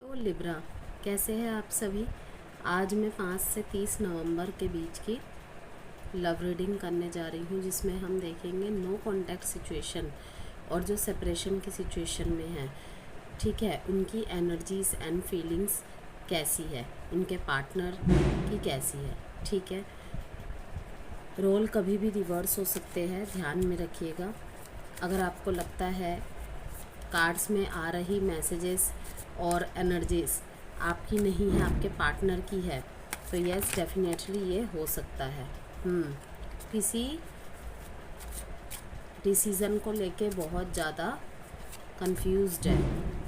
तो लिब्रा, कैसे हैं आप सभी। आज मैं 5 से 30 नवंबर के बीच की लव रीडिंग करने जा रही हूँ, जिसमें हम देखेंगे नो कॉन्टैक्ट सिचुएशन और जो सेपरेशन की सिचुएशन में है, ठीक है, उनकी एनर्जीज एंड फीलिंग्स कैसी है, उनके पार्टनर की कैसी है। ठीक है, रोल कभी भी रिवर्स हो सकते हैं, ध्यान में रखिएगा। अगर आपको लगता है कार्ड्स में आ रही मैसेजेस और एनर्जीज आपकी नहीं है, आपके पार्टनर की है, तो यस डेफिनेटली ये हो सकता है। किसी डिसीज़न को लेके बहुत ज़्यादा कंफ्यूज्ड है,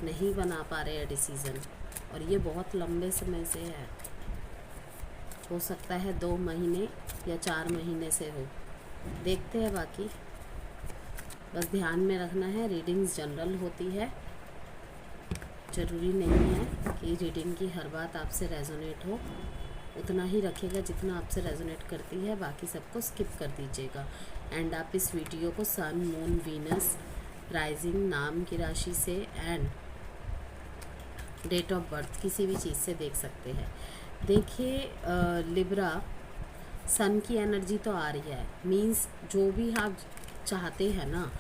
नहीं बना पा रहे हैं डिसीज़न, और ये बहुत लंबे समय से है। हो सकता है 2 महीने या 4 महीने से हो, देखते हैं। बाकी बस ध्यान में रखना है, रीडिंग्स जनरल होती है, ज़रूरी नहीं है कि रीडिंग की हर बात आपसे रेजोनेट हो। उतना ही रखिएगा जितना आपसे रेजोनेट करती है, बाकी सबको स्किप कर दीजिएगा। एंड आप इस वीडियो को सन, मून, वीनस, राइजिंग, नाम की राशि से एंड डेट ऑफ बर्थ किसी भी चीज़ से देख सकते हैं। देखिए लिब्रा, सन की एनर्जी तो आ रही है, मीन्स जो भी आप चाहते हैं ना,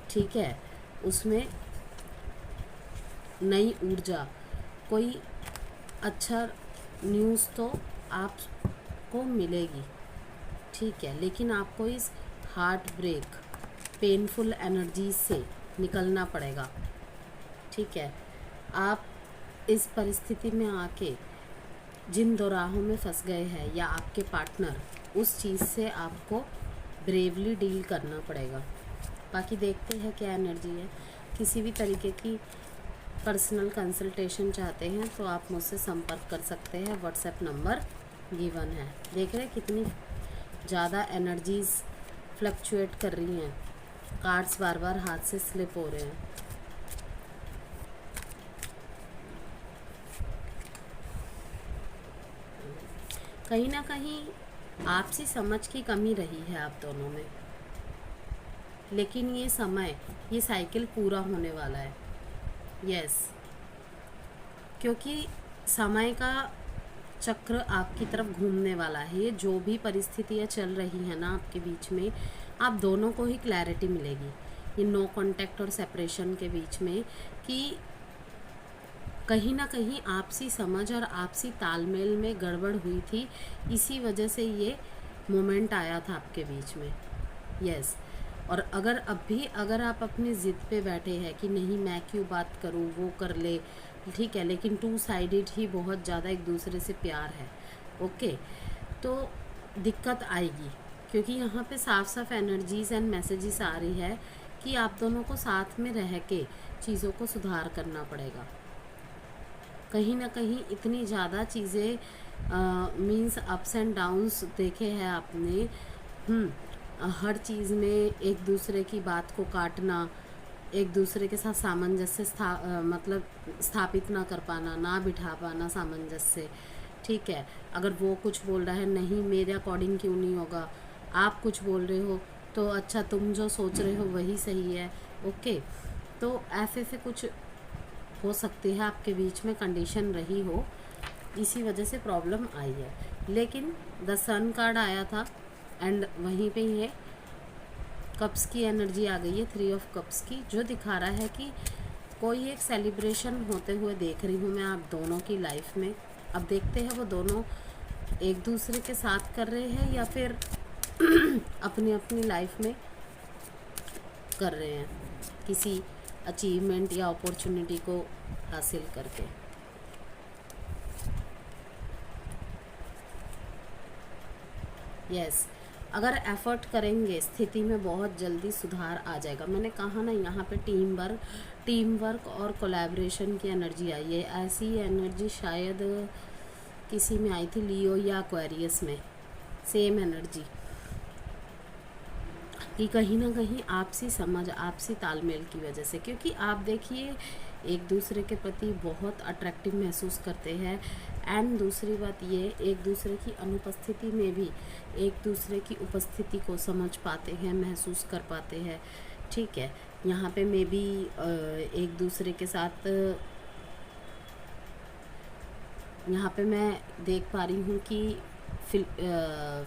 ठीक है, उसमें नई ऊर्जा, कोई अच्छा न्यूज़ तो आपको मिलेगी, ठीक है, लेकिन आपको इस हार्ट ब्रेक, पेनफुल एनर्जी से निकलना पड़ेगा। ठीक है, आप इस परिस्थिति में आके जिन दोराहों में फंस गए हैं, या आपके पार्टनर, उस चीज़ से आपको ब्रेवली डील करना पड़ेगा। बाकी देखते हैं क्या एनर्जी है। किसी भी तरीके की पर्सनल कंसल्टेशन चाहते हैं तो आप मुझसे संपर्क कर सकते हैं, व्हाट्सएप नंबर गिवन है। देख रहे हैं कितनी ज़्यादा एनर्जीज़ फ्लक्चुएट कर रही हैं, कार्ड्स बार बार हाथ से स्लिप हो रहे हैं। कहीं ना कहीं आपसी समझ की कमी रही है आप दोनों में, लेकिन ये समय, ये साइकिल पूरा होने वाला है। यस, क्योंकि समय का चक्र आपकी तरफ घूमने वाला है। ये जो भी परिस्थितियाँ चल रही हैं ना आपके बीच में, आप दोनों को ही क्लैरिटी मिलेगी ये नो कॉन्टैक्ट और सेपरेशन के बीच में, कि कहीं ना कहीं आपसी समझ और आपसी तालमेल में गड़बड़ हुई थी, इसी वजह से ये मोमेंट आया था आपके बीच में। यस, और अगर आप अपनी ज़िद पे बैठे हैं कि नहीं मैं क्यों बात करूँ, वो कर ले, ठीक है, लेकिन 2 साइडेड ही बहुत ज़्यादा एक दूसरे से प्यार है, ओके, तो दिक्कत आएगी। क्योंकि यहाँ पे साफ साफ एनर्जीज एंड मैसेजेस आ रही है कि आप दोनों को साथ में रह के चीज़ों को सुधार करना पड़ेगा। कहीं ना कहीं इतनी ज़्यादा चीज़ें मीन्स अप्स एंड डाउन्स देखे हैं आपने। हर चीज़ में एक दूसरे की बात को काटना, एक दूसरे के साथ सामंजस्य मतलब स्थापित ना कर पाना, ना बिठा पाना सामंजस्य। ठीक है, अगर वो कुछ बोल रहा है, नहीं मेरे अकॉर्डिंग क्यों नहीं होगा, आप कुछ बोल रहे हो तो अच्छा तुम जो सोच रहे हो वही सही है, ओके, तो ऐसे से कुछ हो सकती है आपके बीच में कंडीशन रही हो, इसी वजह से प्रॉब्लम आई है। लेकिन द सन कार्ड आया था एंड वहीं पे ये कप्स की एनर्जी आ गई है, 3 ऑफ कप्स की, जो दिखा रहा है कि कोई एक सेलिब्रेशन होते हुए देख रही हूँ मैं आप दोनों की लाइफ में। अब देखते हैं वो दोनों एक दूसरे के साथ कर रहे हैं या फिर अपनी अपनी लाइफ में कर रहे हैं, किसी अचीवमेंट या अपॉर्चुनिटी को हासिल करके। यस, अगर एफर्ट करेंगे स्थिति में बहुत जल्दी सुधार आ जाएगा। मैंने कहा ना, यहाँ पे टीम वर्क और कोलैबोरेशन की एनर्जी आई है। ऐसी एनर्जी शायद किसी में आई थी, लियो या एक्वेरियस में, सेम एनर्जी, कि कहीं ना कहीं आपसी समझ, आपसी तालमेल की वजह से, क्योंकि आप देखिए एक दूसरे के प्रति बहुत अट्रैक्टिव महसूस करते हैं। एंड दूसरी बात ये, एक दूसरे की अनुपस्थिति में भी एक दूसरे की उपस्थिति को समझ पाते हैं, महसूस कर पाते हैं। ठीक है, यहाँ पे मे बी एक दूसरे के साथ यहाँ पे मैं देख पा रही हूँ कि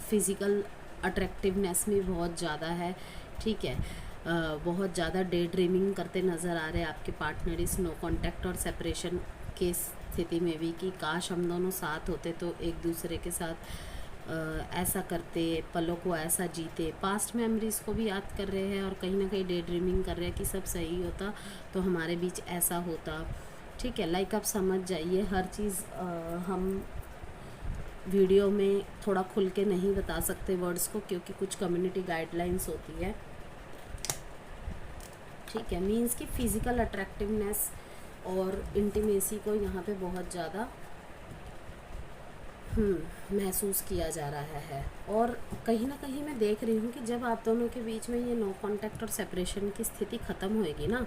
फिज़िकल अट्रैक्टिवनेस भी बहुत ज़्यादा है, ठीक है। बहुत ज़्यादा डे ड्रीमिंग करते नज़र आ रहे हैं आपके पार्टनर इस नो कांटेक्ट और सेपरेशन के स्थिति में भी, कि काश हम दोनों साथ होते तो एक दूसरे के साथ ऐसा करते, पलों को ऐसा जीते। पास्ट मेमोरीज़ को भी याद कर रहे हैं और कहीं ना कहीं डे ड्रीमिंग कर रहे हैं कि सब सही होता तो हमारे बीच ऐसा होता, ठीक है। लाइक आप समझ जाइए, हर चीज़ हम वीडियो में थोड़ा खुल के नहीं बता सकते वर्ड्स को, क्योंकि कुछ कम्युनिटी गाइडलाइंस होती है, ठीक है। मीन्स कि फिज़िकल अट्रैक्टिवनेस और इंटीमेसी को यहाँ पे बहुत ज़्यादा महसूस किया जा रहा है। और कहीं ना कहीं मैं देख रही हूँ कि जब आप दोनों के बीच में ये नो कांटेक्ट और सेपरेशन की स्थिति ख़त्म होएगी ना,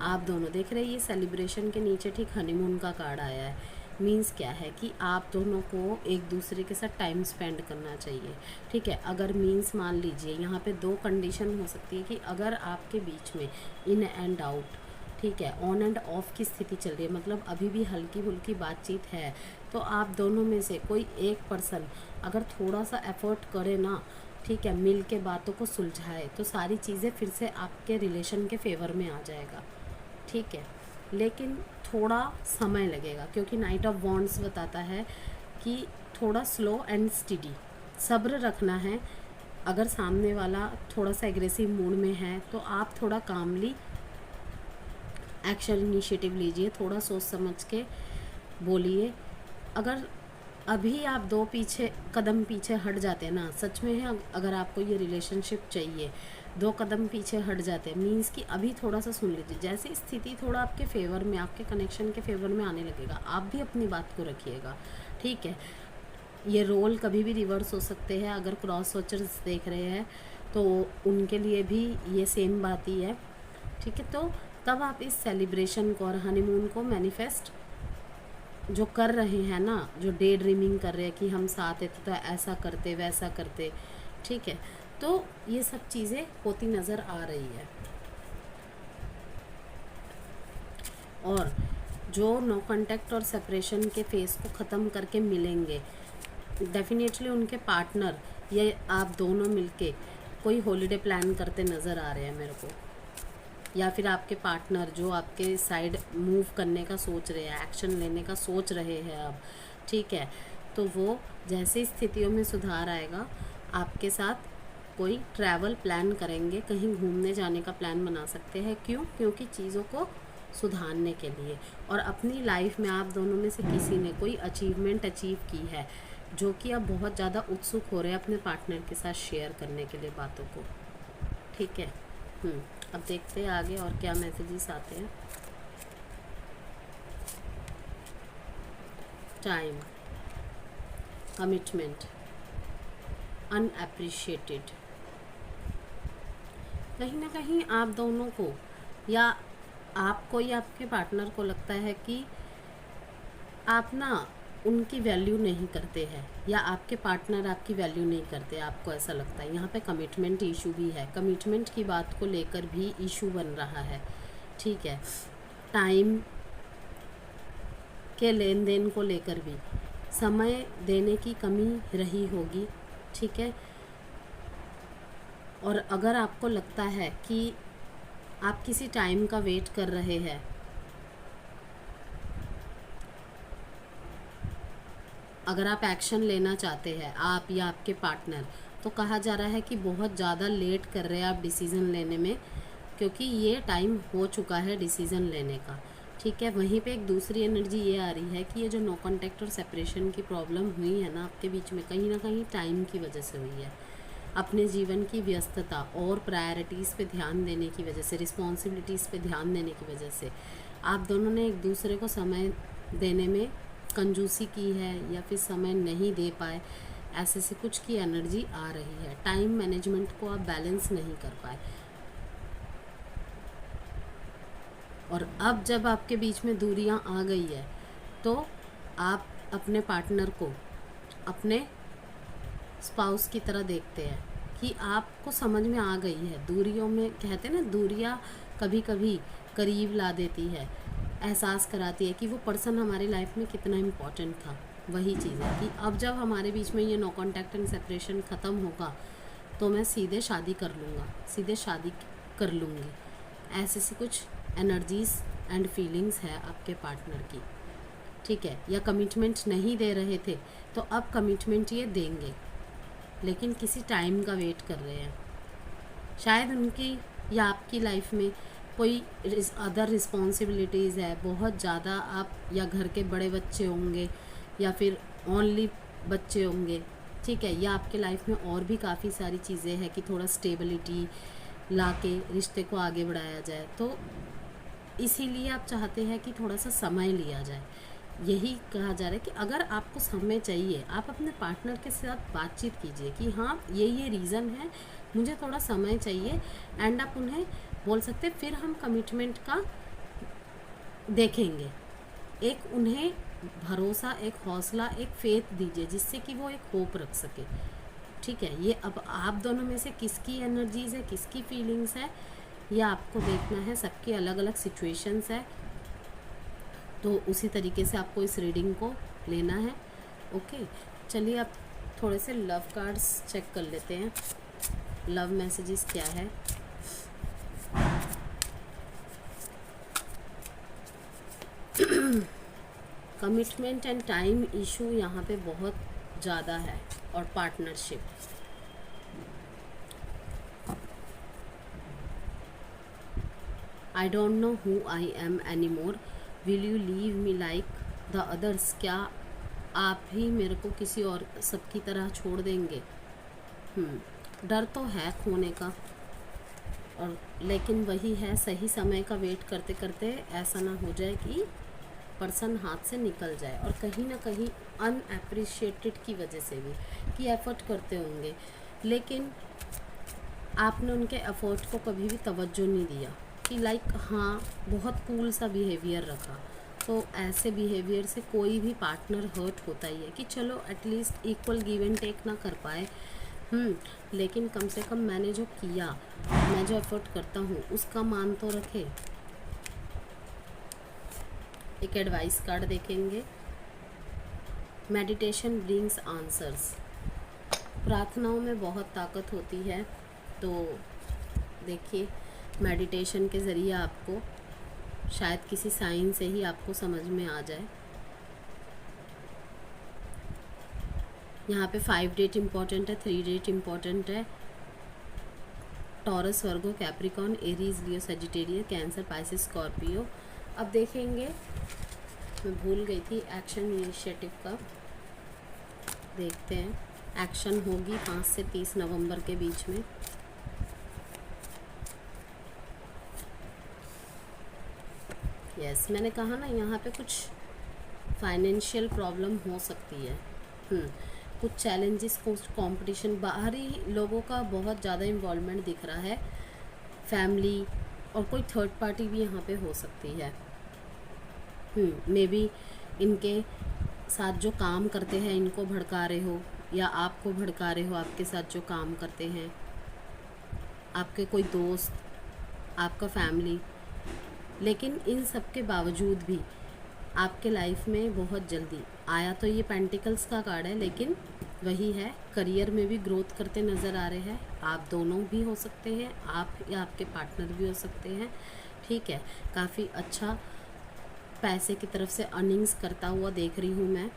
आप दोनों देख रहे हैं ये सेलिब्रेशन के नीचे ठीक हनीमून का कार्ड आया है। मीन्स क्या है कि आप दोनों को एक दूसरे के साथ टाइम स्पेंड करना चाहिए, ठीक है। अगर मीन्स मान लीजिए यहाँ पे दो कंडीशन हो सकती है कि अगर आपके बीच में इन एंड आउट, ठीक है, ऑन एंड ऑफ की स्थिति चल रही है, मतलब अभी भी हल्की फुल्की बातचीत है, तो आप दोनों में से कोई एक पर्सन अगर थोड़ा सा एफर्ट करे ना, ठीक है, मिल के बातों को सुलझाए, तो सारी चीज़ें फिर से आपके रिलेशन के फेवर में आ जाएगा, ठीक है। लेकिन थोड़ा समय लगेगा, क्योंकि नाइट ऑफ वॉन्ड्स बताता है कि थोड़ा स्लो एंड स्टीडी, सब्र रखना है। अगर सामने वाला थोड़ा सा एग्रेसिव मूड में है तो आप थोड़ा कामली एक्शन इनिशिएटिव लीजिए, थोड़ा सोच समझ के बोलिए। अगर अभी आप दो कदम पीछे हट जाते हैं ना, सच में है, अगर आपको ये रिलेशनशिप चाहिए, दो कदम पीछे हट जाते हैं, मीन्स कि अभी थोड़ा सा सुन लीजिए। जैसे स्थिति थोड़ा आपके फेवर में, आपके कनेक्शन के फेवर में आने लगेगा, आप भी अपनी बात को रखिएगा, ठीक है। ये रोल कभी भी रिवर्स हो सकते हैं। अगर क्रॉस वॉचर्स देख रहे हैं तो उनके लिए भी ये सेम बात ही है, ठीक है। तो तब आप इस सेलिब्रेशन को और हनीमून को मैनिफेस्ट जो कर रहे हैं ना, जो डे ड्रीमिंग कर रहे हैं कि हम साथ हैं तो ऐसा करते वैसा करते, ठीक है, तो ये सब चीज़ें होती नज़र आ रही है। और जो नो कांटेक्ट और सेपरेशन के फेस को ख़त्म करके मिलेंगे, डेफिनेटली उनके पार्टनर या आप दोनों मिलके कोई हॉलीडे प्लान करते नज़र आ रहे हैं मेरे को, या फिर आपके पार्टनर जो आपके साइड मूव करने का सोच रहे हैं, एक्शन लेने का सोच रहे हैं अब, ठीक है, तो वो जैसे स्थितियों में सुधार आएगा आपके साथ कोई ट्रैवल प्लान करेंगे, कहीं घूमने जाने का प्लान बना सकते हैं। क्यों? क्योंकि चीज़ों को सुधारने के लिए। और अपनी लाइफ में आप दोनों में से किसी ने कोई अचीवमेंट अचीव की है जो कि आप बहुत ज़्यादा उत्सुक हो रहे हैं अपने पार्टनर के साथ शेयर करने के लिए बातों को, ठीक है। अब देखते हैं आगे और क्या मैसेजेस आते हैं। Time, commitment, unappreciated. कहीं ना कहीं आप दोनों को या आपको या आपके पार्टनर को लगता है कि आप ना उनकी वैल्यू नहीं करते हैं, या आपके पार्टनर आपकी वैल्यू नहीं करते, आपको ऐसा लगता है। यहाँ पे कमिटमेंट इशू भी है, कमिटमेंट की बात को लेकर भी इशू बन रहा है, ठीक है। टाइम के लेन देन को लेकर भी समय देने की कमी रही होगी, ठीक है। और अगर आपको लगता है कि आप किसी टाइम का वेट कर रहे हैं, अगर आप एक्शन लेना चाहते हैं आप या आपके पार्टनर, तो कहा जा रहा है कि बहुत ज़्यादा लेट कर रहे हैं आप डिसीज़न लेने में, क्योंकि ये टाइम हो चुका है डिसीज़न लेने का, ठीक है। वहीं पे एक दूसरी एनर्जी ये आ रही है कि ये जो नो कांटेक्ट और सेपरेशन की प्रॉब्लम हुई है ना आपके बीच में, कहीं ना कहीं टाइम की वजह से हुई है। अपने जीवन की व्यस्तता और प्रायोरिटीज़ पे ध्यान देने की वजह से, रिस्पॉन्सिबिलिटीज़ पे ध्यान देने की वजह से आप दोनों ने एक दूसरे को समय देने में कंजूसी की है, या फिर समय नहीं दे पाए, ऐसे से कुछ की एनर्जी आ रही है। टाइम मैनेजमेंट को आप बैलेंस नहीं कर पाए। और अब जब आपके बीच में दूरियां आ गई है तो आप अपने पार्टनर को अपने स्पाउस की तरह देखते हैं कि आपको समझ में आ गई है। दूरियों में कहते हैं ना, दूरियां कभी कभी करीब ला देती है, एहसास कराती है कि वो पर्सन हमारी लाइफ में कितना इम्पोर्टेंट था। वही चीज़ है कि अब जब हमारे बीच में ये नो कॉन्टैक्ट एंड सेपरेशन ख़त्म होगा तो मैं सीधे शादी कर लूँगा, सीधे शादी कर लूँगी। ऐसे सी कुछ एनर्जीज़ एंड फीलिंग्स है आपके पार्टनर की, ठीक है। या कमिटमेंट नहीं दे रहे थे तो अब कमिटमेंट ये देंगे, लेकिन किसी टाइम का वेट कर रहे हैं। शायद उनकी या आपकी लाइफ में कोई अदर रिस्पॉन्सिबिलिटीज़ है बहुत ज़्यादा, आप या घर के बड़े बच्चे होंगे या फिर ओनली बच्चे होंगे, ठीक है। या आपके लाइफ में और भी काफ़ी सारी चीज़ें हैं कि थोड़ा स्टेबिलिटी ला के रिश्ते को आगे बढ़ाया जाए, तो इसीलिए आप चाहते हैं कि थोड़ा सा समय लिया जाए। यही कहा जा रहा है कि अगर आपको समय चाहिए, आप अपने पार्टनर के साथ बातचीत कीजिए कि हाँ ये रीज़न है, मुझे थोड़ा समय चाहिए, एंड आप उन्हें बोल सकते हैं फिर हम कमिटमेंट का देखेंगे। एक उन्हें भरोसा, एक हौसला, एक फेथ दीजिए जिससे कि वो एक होप रख सके, ठीक है। ये अब आप दोनों में से किसकी एनर्जीज़ है, किसकी फीलिंग्स है, ये आपको देखना है। सबकी अलग अलग सिचुएशंस है, तो उसी तरीके से आपको इस रीडिंग को लेना है। ओके, चलिए आप थोड़े से लव कार्ड्स चेक कर लेते हैं। लव मैसेजेस क्या है। कमिटमेंट एंड टाइम इशू यहाँ पे बहुत ज़्यादा है, और partnership. I don't know who I am any more, will you leave me like the others, क्या आप ही मेरे को किसी और सबकी तरह छोड़ देंगे। डर तो है खोने का, और लेकिन वही है, सही समय का वेट करते करते ऐसा ना हो जाए कि पर्सन हाथ से निकल जाए, और कहीं ना कहीं अनएप्रिशिएटेड की वजह से भी, कि एफ़र्ट करते होंगे लेकिन आपने उनके एफ़र्ट को कभी भी तवज्जो नहीं दिया, कि लाइक हाँ बहुत कूल सा बिहेवियर रखा। तो ऐसे बिहेवियर से कोई भी पार्टनर हर्ट होता ही है, कि चलो at least equal give and take ना कर पाए, लेकिन कम से कम मैंने जो किया, मैं जो एफर्ट करता हूँ उसका मान तो रखे। एक एडवाइस कार्ड देखेंगे। मेडिटेशन ब्रिंग्स आंसर्स, प्रार्थनाओं में बहुत ताकत होती है, तो देखिए मेडिटेशन के ज़रिए आपको शायद किसी साइन से ही आपको समझ में आ जाए। यहाँ पे 5 डेट इम्पॉर्टेंट है, 3 डेट इम्पॉर्टेंट है। टॉरस, वर्गो, कैप्रिकॉन, एरीज, लियो, सजिटेरियस, कैंसर, पाइसिस, स्कॉर्पियो। अब देखेंगे, मैं भूल गई थी एक्शन इनिशिएटिव का, देखते हैं। एक्शन होगी 5 से 30 नवंबर के बीच में। यस, मैंने कहा ना यहाँ पे कुछ फाइनेंशियल प्रॉब्लम हो सकती है, कुछ चैलेंजेस, कुछ कंपटीशन, बाहरी लोगों का बहुत ज़्यादा इन्वॉल्वमेंट दिख रहा है, फैमिली और कोई थर्ड पार्टी भी यहाँ पे हो सकती है। मे बी इनके साथ जो काम करते हैं इनको भड़का रहे हो, या आपको भड़का रहे हो, आपके साथ जो काम करते हैं, आपके कोई दोस्त, आपका फैमिली। लेकिन इन सब के बावजूद भी आपके लाइफ में बहुत जल्दी आया, तो ये पेंटिकल्स का कार्ड है, लेकिन वही है, करियर में भी ग्रोथ करते नज़र आ रहे हैं। आप दोनों भी हो सकते हैं, आप या आपके पार्टनर भी हो सकते हैं, ठीक है। काफ़ी अच्छा पैसे की तरफ से अर्निंग्स करता हुआ देख रही हूँ मैं,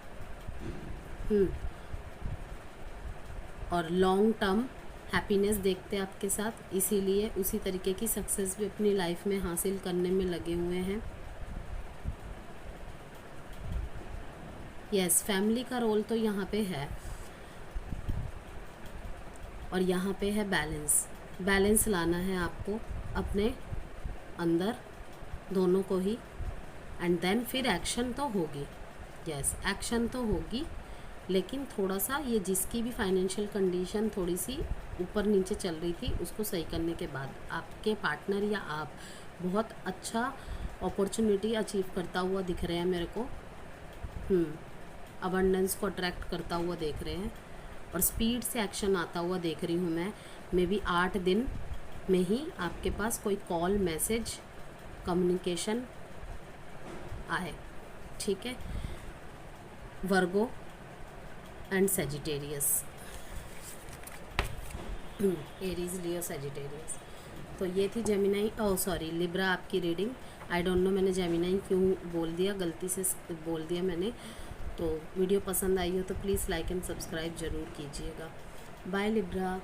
और लॉन्ग टर्म हैप्पीनेस देखते हैं आपके साथ, इसीलिए उसी तरीके की सक्सेस भी अपनी लाइफ में हासिल करने में लगे हुए हैं। यस, फैमिली का रोल तो यहाँ पे है, और यहाँ पे है बैलेंस लाना है आपको अपने अंदर, दोनों को ही, एंड देन फिर एक्शन तो होगी। यस, एक्शन तो होगी, लेकिन थोड़ा सा ये जिसकी भी फाइनेंशियल कंडीशन थोड़ी सी ऊपर नीचे चल रही थी, उसको सही करने के बाद आपके पार्टनर या आप बहुत अच्छा अपॉर्चुनिटी अचीव करता हुआ दिख रहे हैं मेरे को। अबंडेंस को अट्रैक्ट करता हुआ देख रहे हैं, और स्पीड से एक्शन आता हुआ देख रही हूँ मैं। मे बी 8 दिन में ही आपके पास कोई कॉल, मैसेज, कम्युनिकेशन आए, ठीक है। Virgo, and Sagittarius, Aries, Leo, Sagittarius. तो ये थी जेमिनाई, ओ सॉरी, लिब्रा आपकी रीडिंग। आई डोंट नो मैंने जेमिनाई क्यों बोल दिया, गलती से बोल दिया मैंने। तो वीडियो पसंद आई हो तो प्लीज़ लाइक एंड सब्सक्राइब ज़रूर कीजिएगा। Bye Libra.